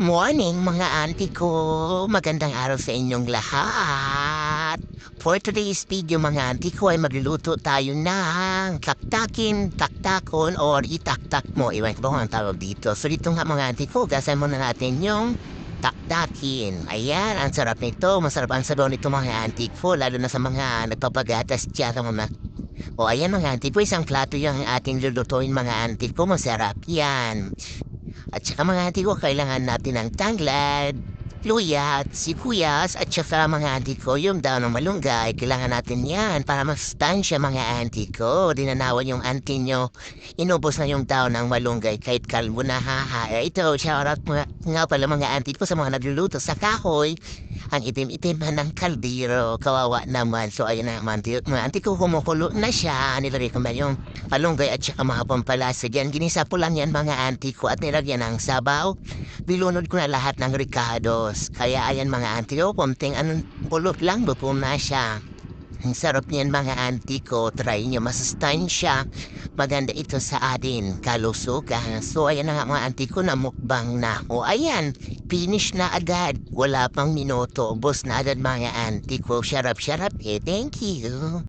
Morning mga auntie ko! Magandang araw sa inyong lahat! For today's video mga auntie ko ay magluluto tayo ng taktakon or itaktak mo. Iwan ko ba kung ang tawag dito. So dito nga mga auntie ko, gasan muna natin yung taktakin. Ayan, ang sarap nito. Masarap ang sabaw nito mga auntie ko. Lalo na sa mga nagpapagatas dyan ng mga. O ayan mga auntie ko, isang plato yung ating lulutuin mga auntie ko. Masarap yan. At saka mga auntie ko, kailangan natin ng tanglad, luya at sibuyas at saka mga auntie ko, yung daw ng malunggay. Kailangan natin yan para masustansya mga auntie ko. Dinanawan yung auntie nyo. Inubos na yung daw ng malunggay kahit kalbo na haha. Ito, shoutout nga pala mga auntie ko sa mga nagluluto sa kahoy. Ang itim-itim ng kaldero. Kawawa naman. So ayun na mga auntie ko, kumukulo na siya. Nilagay ko ba yung malunggay at saka mga pampalasa dyan. Ginisa po lang yan mga auntie ko at nilagyan ng sabaw. Bilunod ko na lahat ng ricados. Kaya ayan mga auntie ko, konting pulot lang, bupo na siya. Ang sarap niyan mga auntie ko, try nyo, masustansya. Maganda ito sa atin, kalusugan. So ayan na nga mga auntie ko, namukbang na. O ayan, finish na agad. Wala pang minuto, ubos na agad mga auntie ko. Syarap-syarap eh, thank you.